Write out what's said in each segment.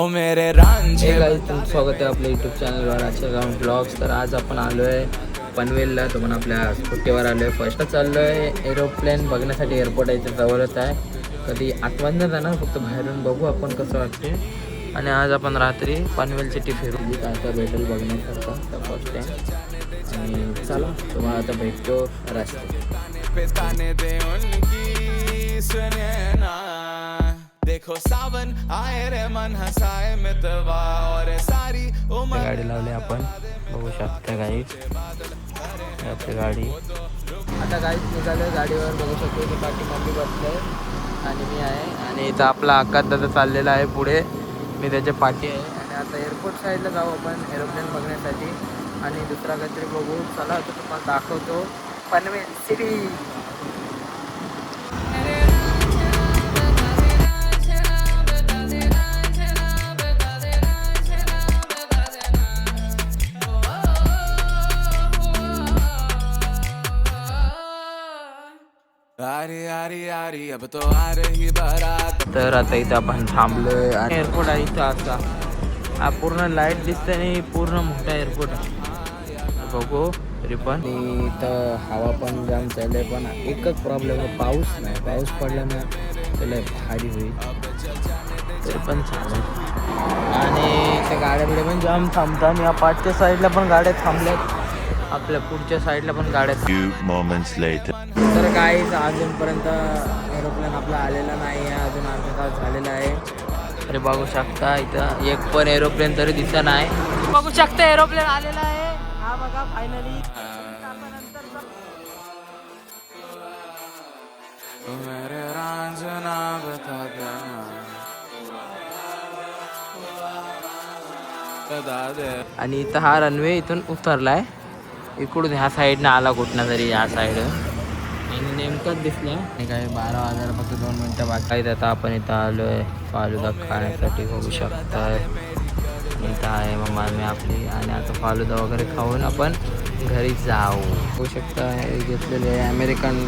ओ मेरे रांझे तुमचं स्वागत आहे आपल्या यूट्यूब चॅनलवर आजच्या गाऊन ब्लॉग्स. तर आज आपण आलो आहे पनवेलला. तो पण आपल्या सुट्टीवर आलो आहे. फर्स्ट चाललो आहे एरोप्लेन बघण्यासाठी. एअरपोर्ट आहे इथे जवळच आहे. कधी आठवण नाही जाणार, फक्त बाहेरून बघू आपण कसं वाटते. आणि आज आपण रात्री पनवेल सिटी फिरू. काय काय भेटेल बघण्यासारखं तर फर्स्ट टाइम. आणि चला तुम्हाला आता भेटतो देखो सावन आए रे मन हसाए मितवा और सारी उम्र. गाडी लावली आपण, बघू शकता गाई आपली गाडी. आता गाडीत निघालो. गाडीवर बघू शकतो की बाकी मम्मी बसले आणि मी आहे. आणि इथं आपला आकाश दादा चाललेला आहे पुढे, मी त्याच्या पाठी आहे. आणि आता एअरपोर्ट साईडला जाऊ आपण एरोप्लेन बघण्यासाठी. आणि दुसरा काहीतरी बघू. चला आता तुम्हाला दाखवतो पनवेल सिटी. आरी आरी आरी अब तो आ रही बारात. तर आता इथं आपण थांबलोय आणि एअरपोर्ट आहे इथं. असा हा पूर्ण लाईट दिसते आणि पूर्ण मोठा एअरपोर्ट आहे. बघू तरी पण इथं हवा पण जाम चालू आहे. पण एकच प्रॉब्लेम आहे, पाऊस नाही. पाऊस पडला ना त्याला भारी होईल. तरी पण चालेल. आणि त्या गाड्या बिड्या पण जाम थांबतात. या पाठच्या साईडला पण गाड्या थांबल्यात, आपल्या पुढच्या साईडला पण गाड्या. तर काही अजूनपर्यंत एरोप्लेन आपला आलेला नाही आहे. अजून अर्धा तास झालेला आहे. अरे बघू शकता इथं एक पण एरोप्लेन तरी दिसत नाही. बघू शकता एरोप्लेन आलेला आहे. हा बघा फायनली. मेरे रांझना बता दे. आणि इथं हा रनवे इथून उतरलाय. इकडून ह्या साईडनं आला कुठनं तरी या साईड. आणि नेमकंच दिसलं. काही 12 वाजायला फक्त 2 मिनटं बाकी आहेत. आता आपण इथं आलो आहे फालुदा खाण्यासाठी. बघू शकता इथं आहे मम्मा मी आपली. आणि आता फालुदा वगैरे खाऊन आपण घरी जाऊ. बघू शकता हे घेतलेले आहे अमेरिकन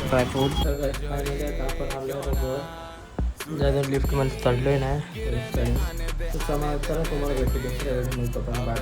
ड्रायफ्रूट. आपण आलो ज्यादा लिफ्टमध्ये चढलो आहे ना. चला तुम्हाला भेटू दुसऱ्या वेळेस मिळतो. पण बाबा